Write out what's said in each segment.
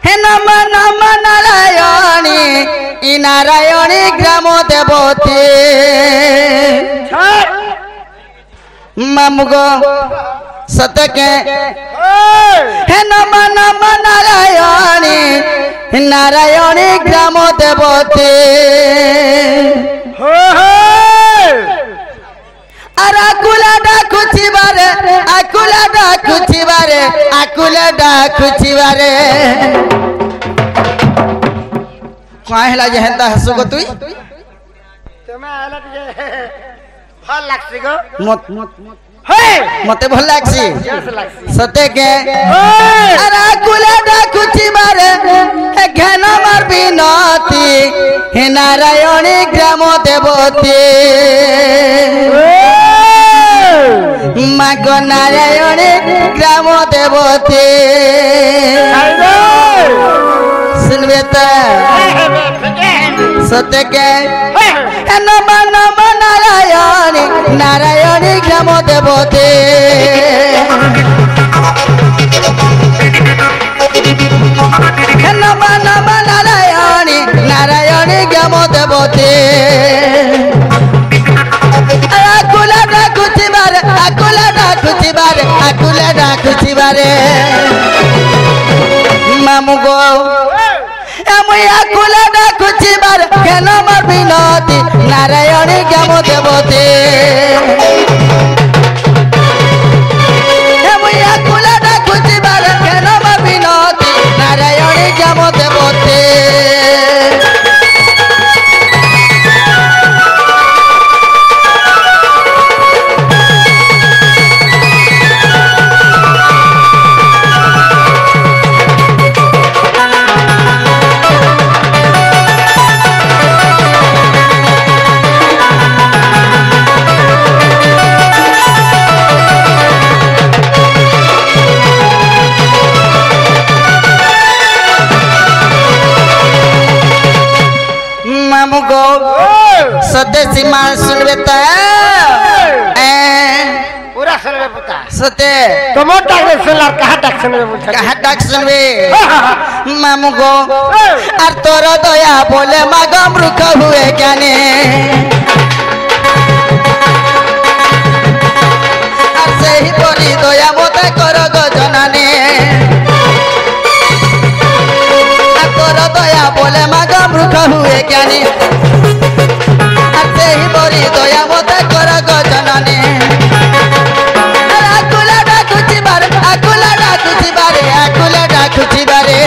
हे नम नम नारायणी इ नारायणी ग्राम देवती मामुगो सतके हे नम नम नारायणी नारायणी ग्राम देवती अरे आकुला डाकुचिबारे आकुला डाकुचिबारे आकुला डाकुचिबारे काय हला जे हेंता हसु गो तुई तमे आला के भल लागसी गो मते भल लागसी यस लागसी सते के अरे आकुला डाकुचिबारे घेन मार बिनती हे नारायणी ग्राम देवती मागो नारायणी ग्राम देवती सुनबे तो सत्य के नम नम नारायणी नारायणी ग्राम देवती नम नम नारायणी नारायणी ग्राम देवती आकुला डाकुचिबारे आकुला डाकुचिबारे आकुला डाकुचिबारे मामुगो एमुई आकुला डाकुचिबारे केन मार बिनती नारायणी ग्राम देवती एमुई आकुला डाकुचिबारे केन मार बिनती नारायणी ग्राम देवती मामुगो सदेशी मां सुनबे तो पूरा सुनबे पुता सते तुम डाक सुनला कहा डाक सुनबे मामुगो और तोर दया बोले मागा मृख हुए ज्ञाने और से ही बोली दया मोते कर गो जनाने तोर दया बोले मागा मृख हुए ज्ञानी और से ही बोली दया मोते कर गो जनाने आकुला डाकुचिबारे आकुला डाकुचिबारे आकुला डाकुचिबारे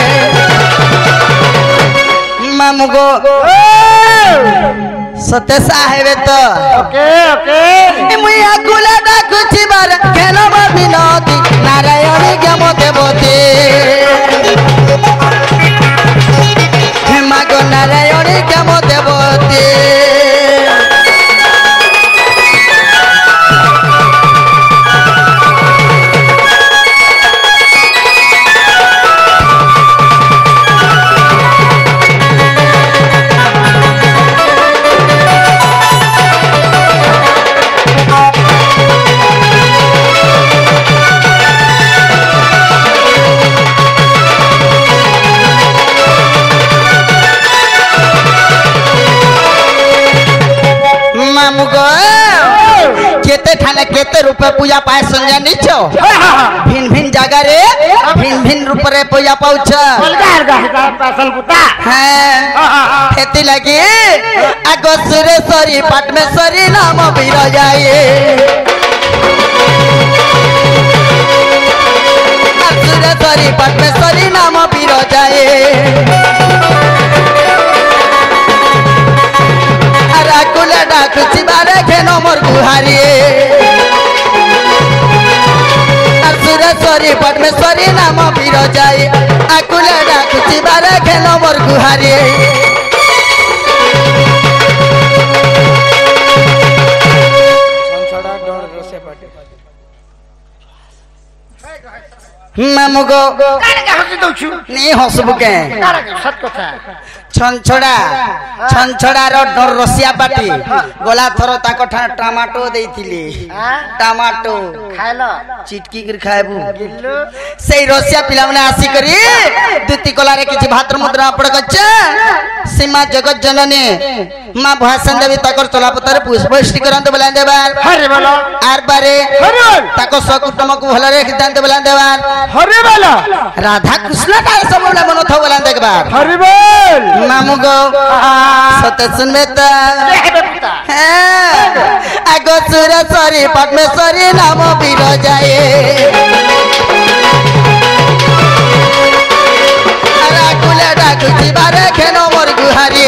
मामुगो सत्य साहेब तो ओके ओके मुई आकुला डाकुचिबारे केन मार बिनती नारायणी ग्राम देवती मागो नारायणी ग्राम देवती मामुगो केते थाने केते रुपए पूजा पाए संजय निचो भिन भिन जगह रे भिन भिन रुपए पूजा पाउछ पैसल पुता हैं खेती लगी आगो सुरेश्वरी पटमेश्वरी नाम बीर जाए सुरेश्वरी पटमेश्वरी नाम बीर जाए आकुला डाकुचिबारे घेनो मोर गुहारी सुरेश्वरी पटमेश्वरी नाम बीर जाए आकुला डाकुचिबारे घेनो मोर गुहारी मामू गो कारे का हसी दउछु नहीं हसबु के कारे का सत कथा छनछड़ा रसिया पाटी गोला थरो ताको टमाटो देइथिली टमाटो खाइलो चिटकी कर खाएबु सेई रसिया पिला माने आसी करी दुती कोला रे किछि भात्र मुद्रा पड़ गच्छ सीमा जगत जननी मां भाषण देवी ताकर चलापतर पुष्पष्टि करंत बलान देबार हरे बोलो आर बारे हरे ताको सकुटम को भल रे खिदांत बलान देबार हरे बोलो राधा कृष्ण का सब बोला मन थो बलान देखबार हरे बोल मामू गो सते सुनबे त आगो सुरेश्वरी पद्मेश्वरी नाम बीर जाए राकुले डाकुची बारे खेनो मोर गुहारी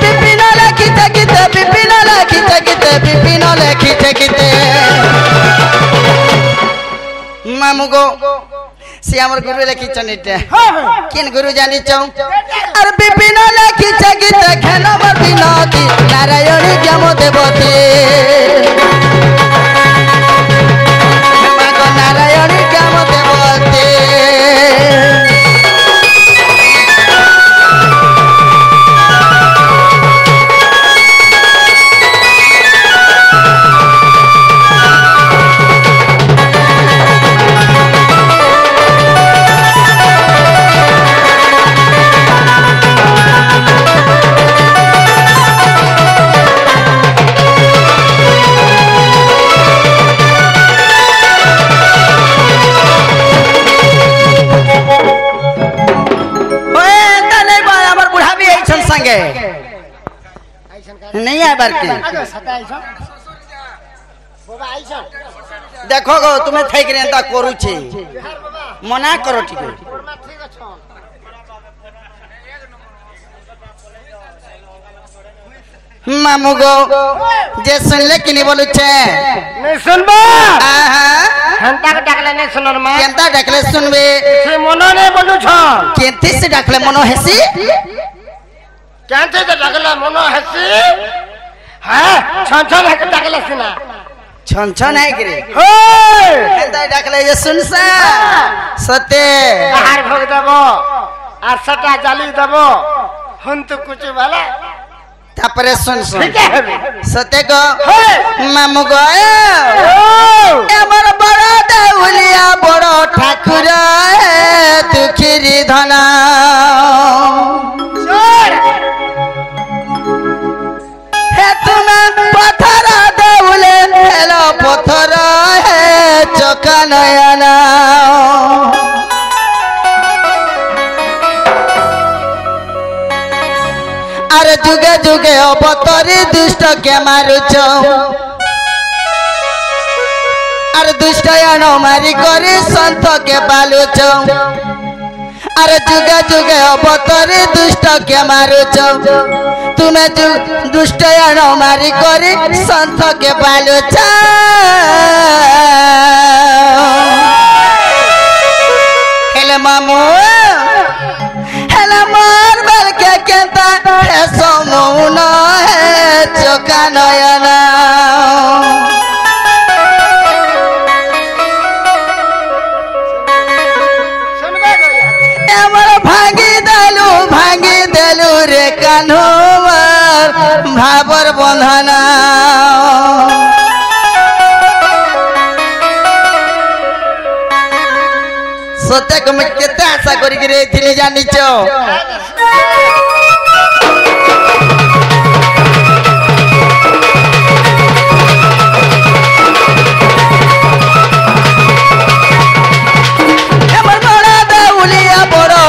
बिपिन लिखिते गीते बिपिन लिखिते गीते बिपिन लिखिते गीते मामू गो से हमर गुरु लिखिछन इटे किन गुरु जानि छौ अरे बिपिन लिखिते गीते खेनो मोर बिनती नारायणी ज्ञान देवती मागो नारायणी ज्ञान देवती नहीं आए बार के देखो गो तुम्हें थई करे एंता करू छी मना करो ठीक मामू गो जे सुनले कि नहीं बोलू छे नहीं सुनबा हंता के डाकले नहीं सुनर मा केंता डाकले सुनबे से मनो नहीं बोलू छ केंती से डाकले मनो हेसी केंते से डाकले मनो हेसी हां छन है के डाकले सुना छन है कि रे होय केंता डाकले ये सुनसा सते आहार भोग देबो आर सटा जाली देबो हुन तो कुछ वाला तापरे सुन सुन ठीक है सते गो होय मामू गो एमर बड़ा देउलिया बड़ा ठाकुर दुखिरी धना हे तुम्हें पत्थर देउले हेलो पत्थर है चका नयना अरे जुगे जुगे अवतरी दुष्ट के मारुच अरे दुष्ट मारी करी संत के बालुच अरे जुगे जुगे अवतरी दुष्ट के मारुच तुम्हें दुष्ट मारी करी संत के बालुच हेले मामू हेले मार बल के केंता है समून है चोका नयना भांगी देलू रे कान्होवर भाबर बंधना सत्य को मैं केते आशा करी रे थिली जानि छो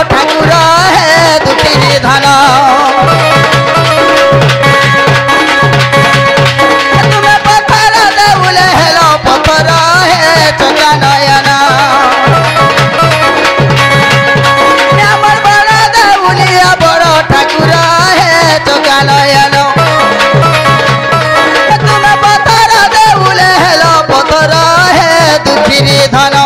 ठाकुर है दुखी धन तुम्हें पत्थर देउले हेलो पत्थर है चका नयना हमर बड़ा देउलिया बड़ा ठाकुर है चका नयना तुम्हें पत्थर देउले हेलो पत्थर है दुखी धन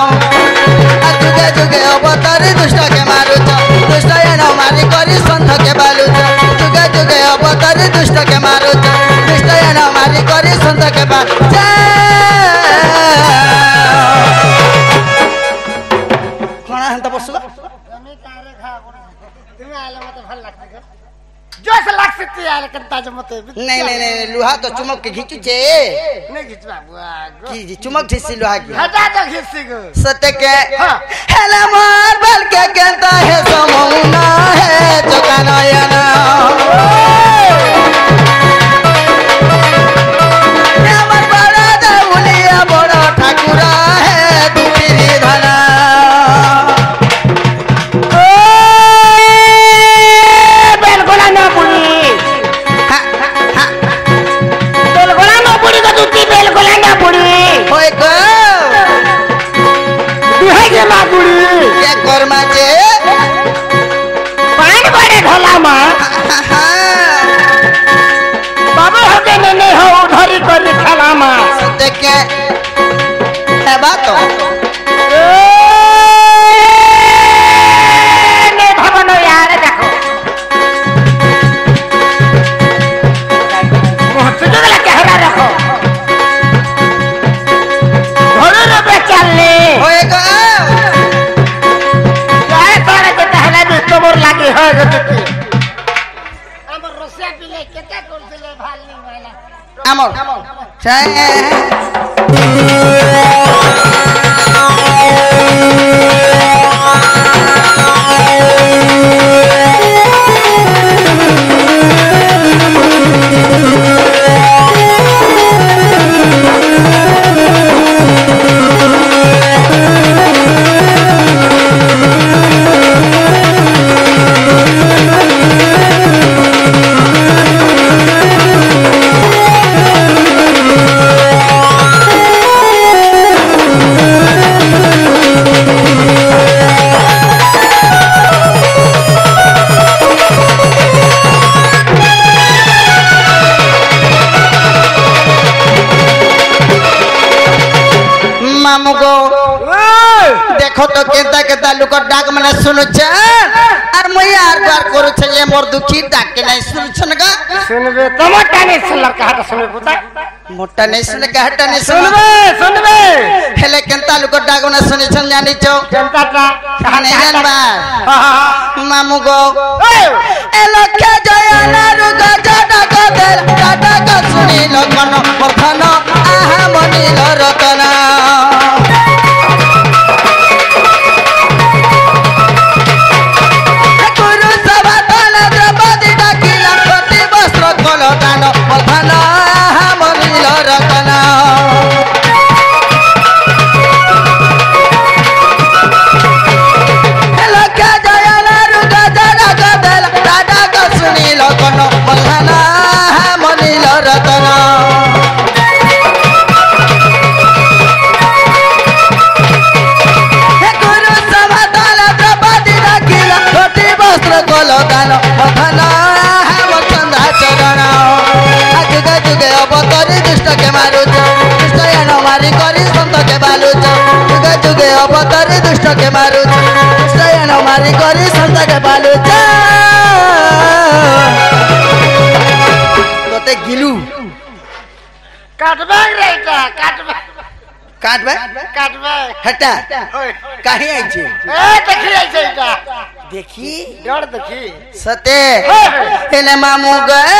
जुगे जुगे अवतारी दुष्ट के मारुच दुष्ट मारी करी संत के बालुच जुगे जुगे अवतारी दुष्ट के मारुच दुष्ट मारी करी संत के बालुच कणा हंता बसुगा তুমি কারে খা তুমি আইলে মতে ভাল লাগছে গো জোস লাগছে তুই আইলে কেনতা যে মতে नहीं नहीं नहीं लुहा तो चुमक के खींचू छे नहीं खिचवा बुआ गो की चुमक ठेसी लुहा की हटा तो खिसी गो सत्य के हां हेला मार बल के कहता है समौना है जगनयना हमर बड़ा देउलिया बड़ा ठाकुरा है दुखी निधना बेलगोला ना पुड़ी बेलगोला ना पुड़ी का दूती बेलगोला ना पुड़ी होय को दुहाई के मां पुड़ी के कर्मा जे पान बड़े ढोला मां बाबू होते ने हो उधरी कर खाला मां सत्य के है बात तो ने भवनो यार देखो मोहत जगला कहरा रखो घोड़े रे बेचाले होय को जाए सारे के कहला भी तोर लागे है गति हमर रसिया पिले केते करथिले भालनी वाला amor मामू को देखो तो केता केता लुक डाक मने सुनु छ और मैं यार बार करू छ ये मोर दुखी डाक के नहीं सुनु छन का सुनबे टमाटा ने सुनल कहा तो सुनबे पुता मोटा नहीं सुन के हटा नहीं सुनबे हेले केता लुक डाक मने सुनि छन जानी छो जनता का कहानी जान बा हां मामू को ए लखे जयना रुगा जाटा का देल जाटा का सुनी लगन मथन आहा मनी रतना गुरु सभा तन द्रौपदी डाकिला कति वस्त्र कल दान मथन आहा मनी रतना लखे जयना रुगा जाटा का देल जाटा का सुनी लगन मथन आहा मनी रतना गुरु सभा तन द्रौपदी डाकिला कति वस्त्र कल दान मथन आहा चंदा चरण जुगे जुगे अवतरी दुष्ट के मारुच दुष्ट न मारी करी संत के बालुच जुगे जुगे अवतरी दुष्ट के मारुच दुष्ट न मारी करी संत के बालुच तोते गिलू काटबे रेटा काटबे काटबे काटबे हटा ओए काहे आई छे ए देखी आई छैटा देखी डर देखी सते एने मामू गए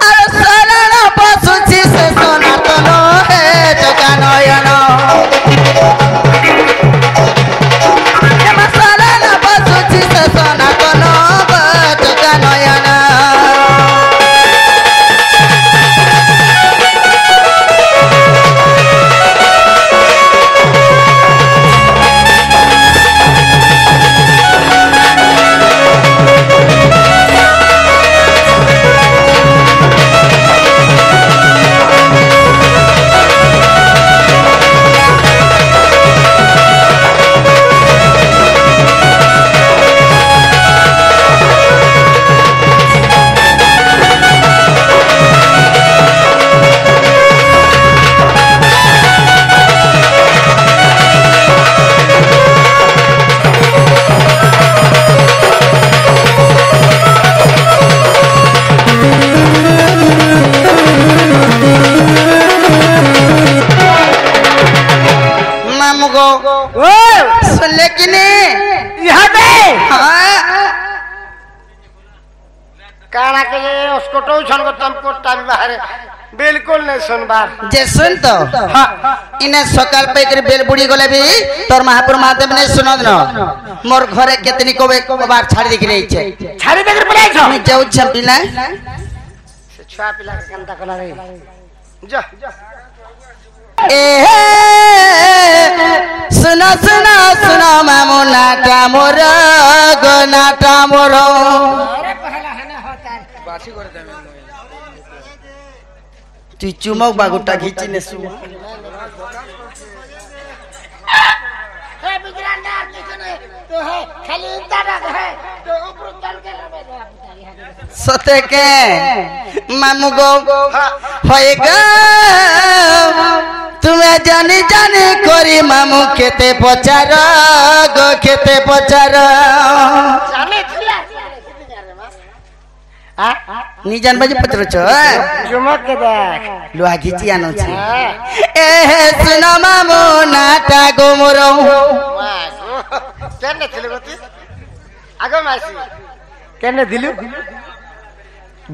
अरे शरण पशु छी से सनातन है जगनयन शरण पशु छी से सनातन जगनयन लेकिन कोटो छन को तुम कोटा भी बाहर बिल्कुल नहीं सुनबार जे सुन तो हां इने सकाल पे कर बेल बुड़ी गले भी तोर महापुर महादेव ने सुनद न मोर घरे केतनी कोबे बार छाड़ी देख रही छे छाड़ी देख पड़ाई छ मैं जाऊ छपिला से छुआ पिला के कंता कला रे जा ए सुना सुना सुना मामू नाटा मोर गो नाटा मोर अरे पहला हना होता बासी कर दे तू चुमक बागुटा घिची ने सु ए बिगरांडा किसने तो है खाली इंता है तो ऊपर चल के लबे सते के मामू गो होएगा तुम्हें जानी जानी करी मामू केते पचार गो केते पचार जाने छिया हां नी जान बाजी पचरो छ चुमक के देख लोहा घिची आनो छ ए सुनो मामू नाटा गो मोरो केने थिले गति आगो मासी केने दिलु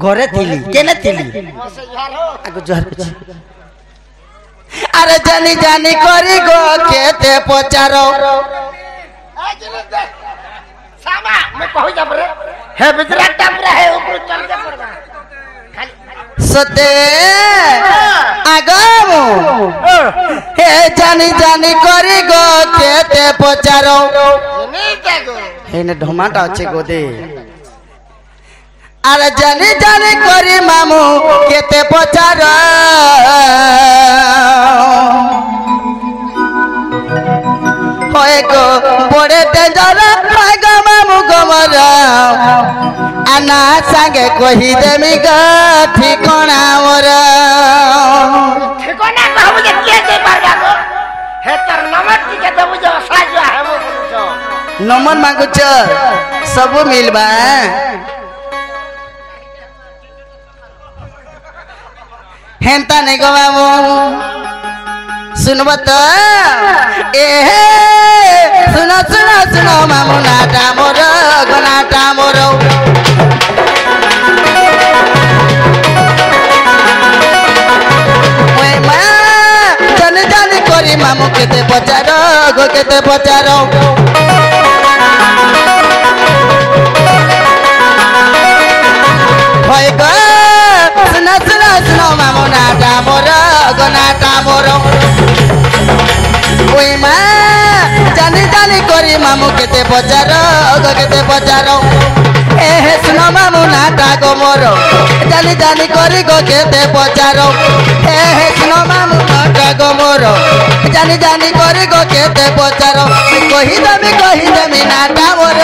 घरे थिली केने थिली मसे यार हो आगो जोहर कुछ अरे जानी जानी करी गो केते पचारो आ जिने दे सामा मैं कहू जा रे हे बिजराट टापरा है ऊपर चल के पड़वा खाली सते आगो हे जानी जानी करी गो केते पचारो नहीं जागो हे ने ढमाटा अच्छे गोदे अरे जानी जानी करी मामू केते पचारो होए गो बड़े डेंजर पागा मामू गमर आना संगे कही देमी ग ठिकाना मोर ठिकाना कहू जे के दे पागा गो हे तर नमक के देबू जे साजवा है वो बोलछो नमन मांगु छ सब मिलबा हेंता नहीं गो मामू सुनबो तो ए सुनो सुनो सुनो मामू नाटा मोर गो नाटा मोर ओए मा जाने जाने करी मामू केते पचारो गो केते पचारो होय गो सुनो सुनो सुनो मामू नाटा मोर गो नाटा मोर ओए मा जानी जानी करी मामू केते पचारो गो केते पचारो ए हे सुनो मामू नाटा गो मोर जानी जानी करी गो केते पचारो ए हे सुनो मामू नाटा गो मोर जानी जानी करी गो केते पचारो कही देमी नाटा मोर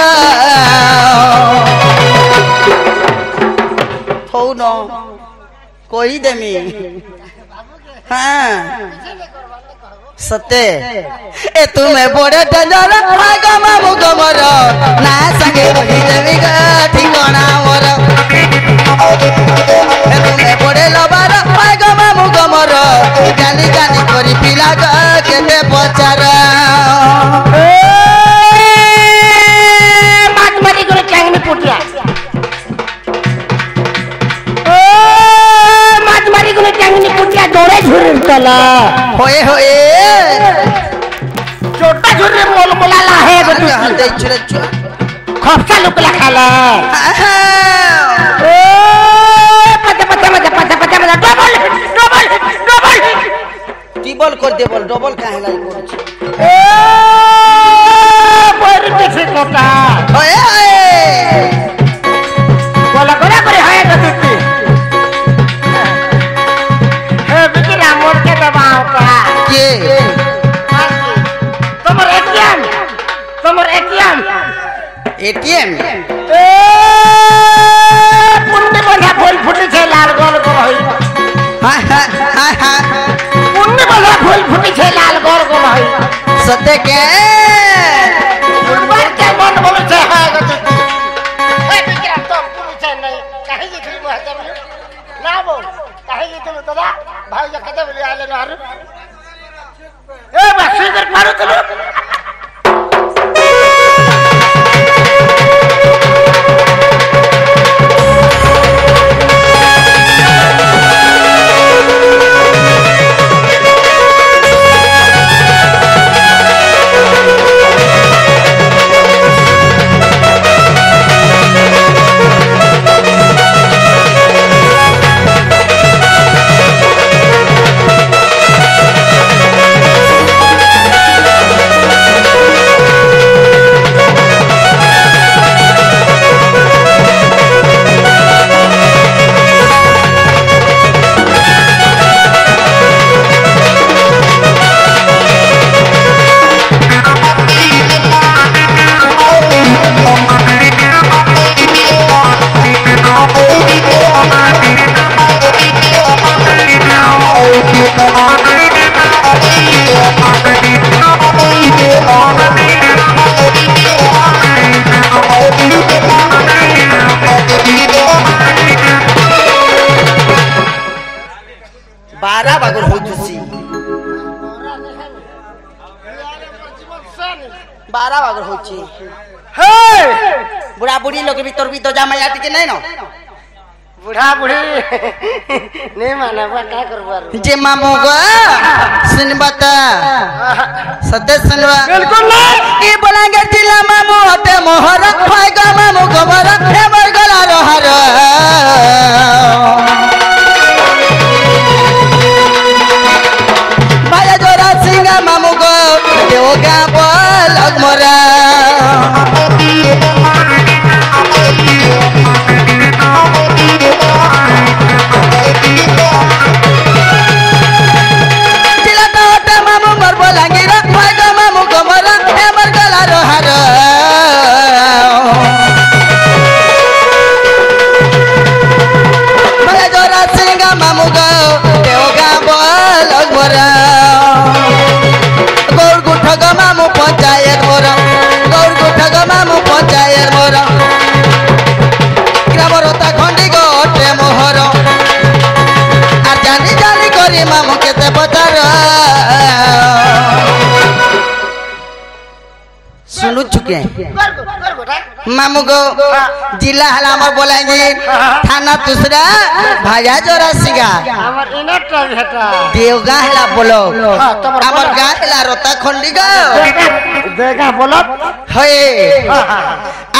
हो न कही देमी हाँ सत्य ए तुम्हें बड़े डेंजर आगा मामू गमर ना संगे कही देमी ग ठिकाना मोर ए तुम्हें बड़े लबार आगा मामू गमर जानी जानी करी पिला ग केते पचार बात मरी गुरु चांगनी पुटिया बात मरी गुरु चांगनी पुटिया दौड़े झुर चला होए होए छोटा झुर्रे मोल मोला है गटू हल्दे चुरे चुरे खपसा लुकला खाला ओ पता पता मजा पता पता मजा डबल डबल डबल टीबल कर देबल डबल काहे लाई कर छी ए पर पीछे कोटा ओए ओए बोला करे करे है गटू हे बिकरा मोर के दबाव का के तुम्हारे एटीएम ए पुण्य बोला फूल फुटी छे लाल गोल को होई हां हां हां पुण्य बोला फूल फुटी छे लाल गोल को होई सत्य के फुटबॉल के मन बोल छे है गति ए बिकरा तो पुल छे नहीं काहे जे खरी महतब ना बोल काहे जे तुम दादा भाई जे कदे बोले आले ना ए बस इधर मारो चलो होची हे बुढ़ा बुढ़ी लोग भी तोर भी तो जामाया टिके नहीं नो बुढ़ा बुढ़ी नहीं माना बा क्या करबो जे मामू गो सुन बता सत्य सुनवा बिल्कुल नहीं की बोलांगे जिला मामू होते मोहर खाए गा मामू गोबर फेमर गला रोहर भाया जोरा सिंगा मामू गो देवगा बोल मोरा गौर गुठग मामू पंचायत मोर गौर गुठग मामू पंचायत मोर ग्रामरता खंडी गोटे मोहर आर जानी जानी करी मामू केते पचार सुनु चुके मामू गो जिला हला हमर बोलाएंगे थाना दूसरा भाया जोरा सिंगा हमर इनटा भेटा देवगा हला बोलो हां तमर हमर गा हला रोता खंडी गो देगा बोलो हे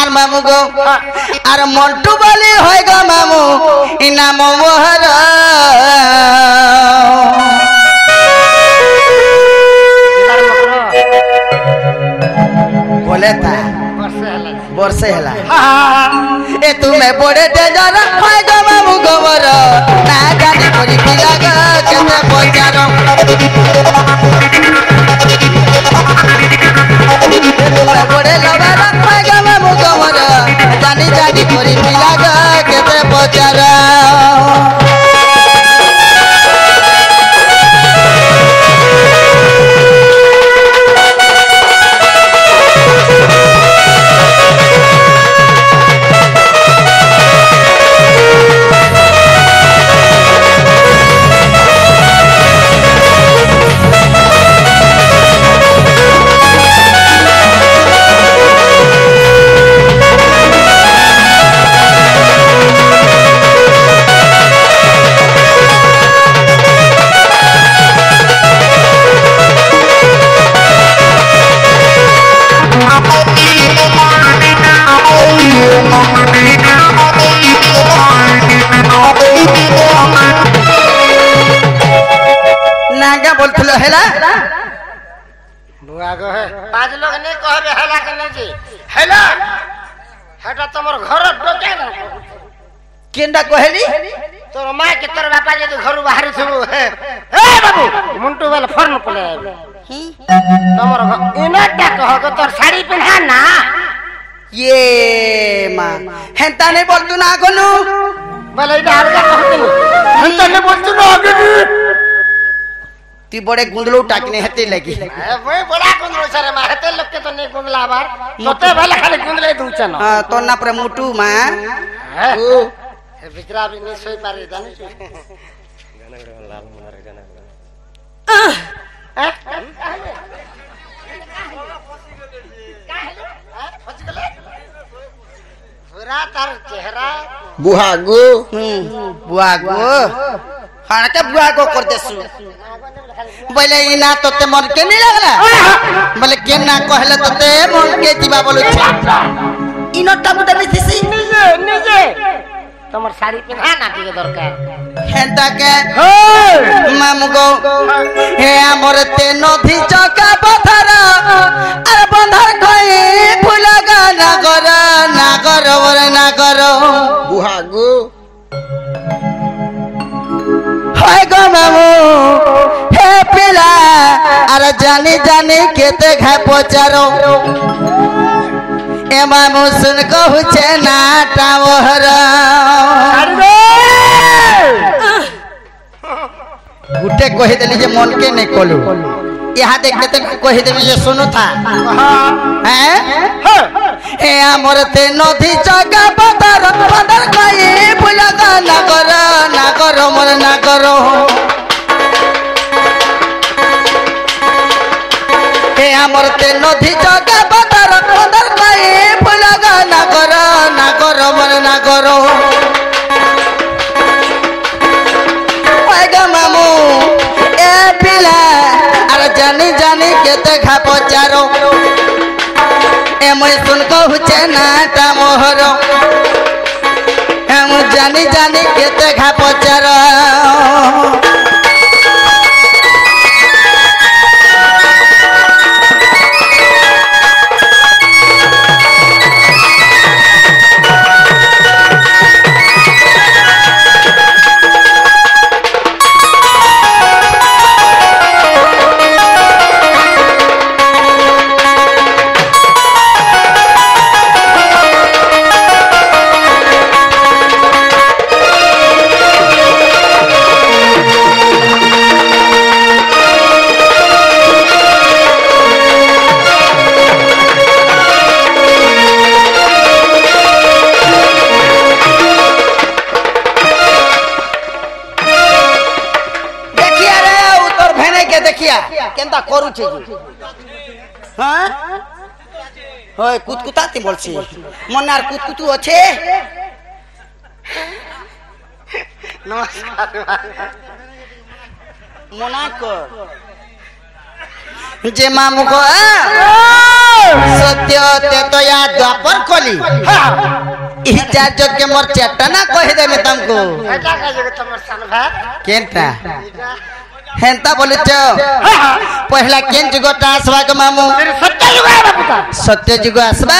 आर मामू गो आर मंटू बोली होय गो मामू इना मोहर बोले था वर्षे हला ए तुम्हें बड़े डेंजर होय गो मामू गोबर ना जानी करी पिला ग केते पचारो तुम्हें बड़े लबर होय गो मामू गोबर जानी जानी करी पिला ग केते पचारो नागा बोलथलो हेला बुआ गो है पांच लोग नहीं कहबे हेला के नहीं जी हेला हटा तमर घर डोके ना केंडा कहली तोर मां के तोर बापा जे घर बाहर थबो हे ए बाबू मुंटू वाला फर्न पले तमर इनटा कह के तोर साड़ी पहना ना ये मां हेंता नहीं बोलतु ना गनु बोले इधर हल्का कहते हेंता नहीं बोलतु ना आगे ती बड़े गुंदलो टाकने हेते लगी मैं बड़ा गुंदलो सरे मां हेते लोग के तो नहीं गुंदला बार तोते भले खाली गुंदले दूचा ना हां तो ना पर मुटू मां ओ बिचरा भी नहीं सोई पारे जाने गाना लाल मारे गाना पूरा तार चेहरा बुहागो बुहागो खाना के बुहागो कर देसु बोले इना तो ते मन के नहीं लगला बोले के ना कहले तो ते मन के जीवा बोलु इनो टमुटा मिसिसी निजे निजे तमर साड़ी पहना ना के दरकार हेंता के मामू गो हे हमर ते नदी चका पथर अरे बंधर कई फुलगा नागर वर नागर बुहागो हाय गो मामू हे पिला अरे जानी जानी केते घाय पचारो ए मामू सुन कहू छे ना टावर गुटे कहि देली जे मन के नहीं कोलू यहाँ देखते तो कहि देली जे सुनो था हैं ए हमर ते नदी जगा पतर पतर कई फुलगा नागर नागर मोर नागर ए हमर ते नदी जगा पतर कहूचे नाटा मोहर हम जानी जानी केते घा पचार केंता करूछे हां होय कुतकुताती बोलछी मनार कुतकुतु আছে नमस्कार मना कर जे मामू को सत्य ते तो या द्वापर कली ई चार जग के मोर चेटा ना कहि दे में तुमको एटा कह जे तमर सन भाई केनटा हेंता बोले पहला केन जुगटा आसवा के मामू सत्य जुग है बापुता सत्य जुग आसवा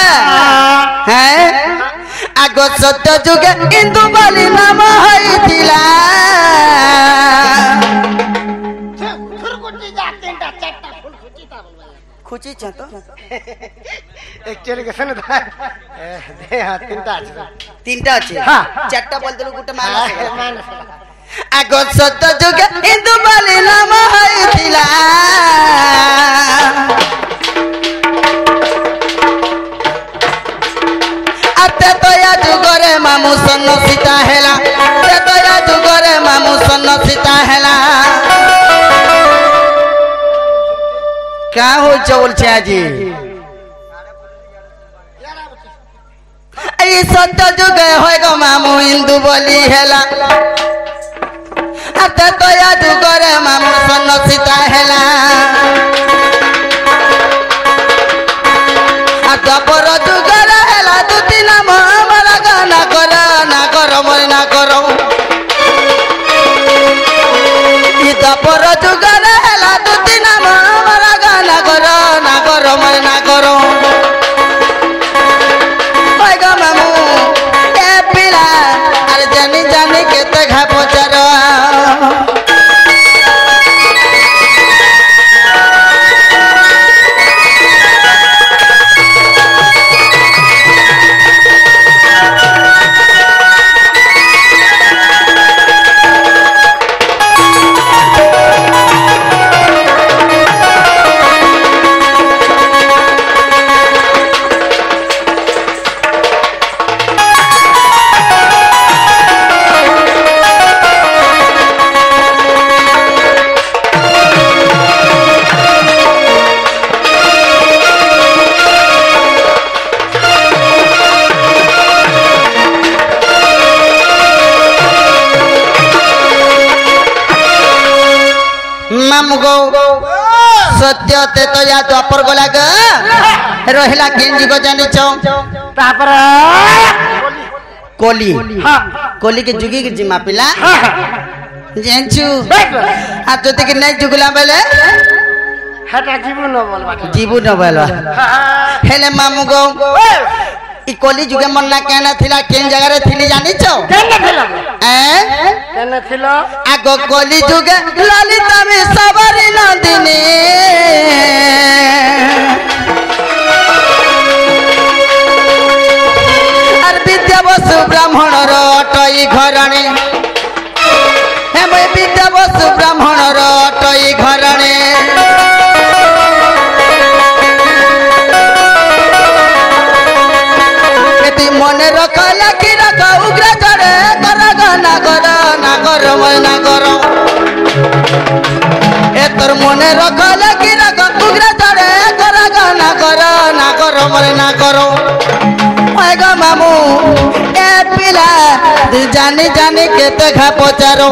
हैं आगो सत्य जुग इंदु बाली नाम होइतिला फुरकुटी जा तीनटा चारटा फुरकुटी ता बोलबा खुची छ तो एक्चुअली के सन दे हां तीनटा আছে हां चारटा बोल देलु गुटे मानस आगो सत्य जुग इंदु बाली नाम होइतिला आते तो या जुगरे मामू सन्न सीता हेला ते तो या जुगरे मामू सन्न सीता हेला का हो चौल छे आजी ई सत्य जुग होय गो मामू इंदु बोली हेला आते तो या जुगरे मामू सन्न सीता हेला आते पर जुगरे हेला दुती नाम हमरा गाना कर मोर ना करो ई पर जुगरे हेला दुती नाम हमरा गाना कर मोर ना करो ओय गो मामू ए पिला अरे जानी जानी के ते घा पचार सत्य ते तो या द्वापर गला ग रहिला केन जुग जानि छ तापर कोली हां कोली के जुगी के जिमा पिला जेंचू आ जति के नै जुगला बेले हटा जीवन न बोलबा जीवन न बोलबा हेले मामू गो ई कोली जुगे मन ना कहना थिला केन जगह रे थिली जानि छ केन थिलो आगो कोली जुगे ललिता में सबरी नंदिनी अर विद्या बसु ब्राह्मण रो टई घरणे हे मैं विद्या बसु ब्राह्मण रो टई घरणे केती मने रख लखी रख उग्र चढ़े कर मैं ना करो ए तोर मने रख लखी रख उग्र चढ़े ना करो मैं ना करो ओए गो मामू ए पिला जानी जानी केते घा पचारो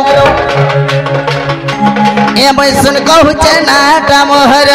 ए मैं सुन कहूचे नाटा मोहर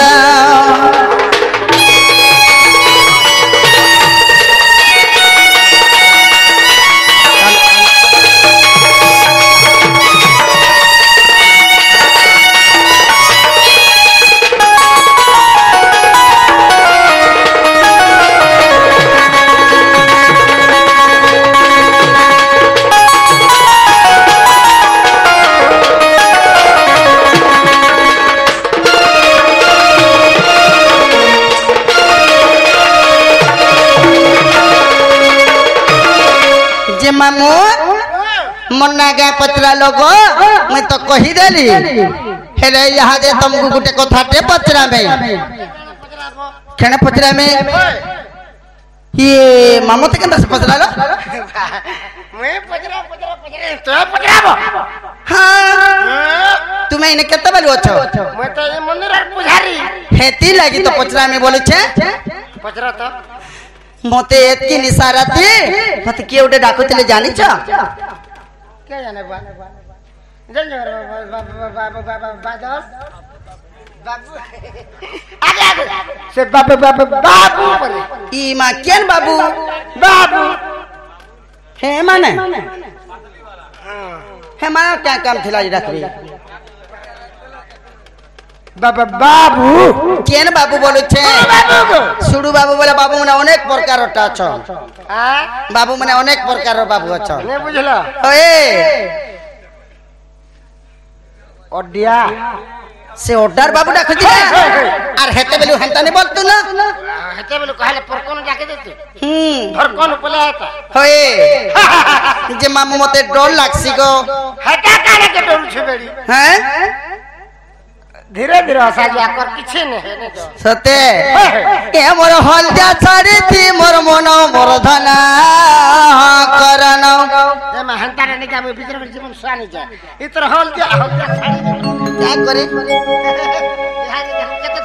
मामू मन्ना क्या पचरा लोग मैं तो कही देली हेरे यहाँ दे तुमको गुटे कथाटे पचरा में खेने पचरा में ये मामू तो केंदा से पचरा लो मैं पचरा तो पचरा हाँ तुम्हें इन्हें कितना बालू अच्छो मैं तो ये मंदिर पुजारी हेती लगी तो पचरा में बोले छे पचरा तो मोते एत की निसारा थी मत किए उड़े डाकू तेले जानी चा क्या जाने जल बादल बाबू आगे से बाबू ई मां केन बाबू हे माने हे माने क्या काम थिला रखबी बाबू केन बाबू बोलु छे सुडू बाबू बोले बाबू मने अनेक प्रकार टा छ बाबू मने अनेक प्रकार बाबू छ ने बुझला ओए ओडिया से ऑर्डर बाबू डाक दिया आर हेते बेलु हंता ने बोलतु ना हेते बेलु कहले पर कोन जाके देतु धर कोन पले आता होए जे मामू मते डर लागसी गो हटा काले के डर छबेड़ी हैं धीरे धीरे हसा जा कर किछे ने है ने तो सते ए मोर हलजा छाड़ी थी मोर मन मोर धना करन ए महंता ने के हम भीतर जीवन सुआनी जा इतर हलजा छाड़ी क्या करे यहाँ के हम केते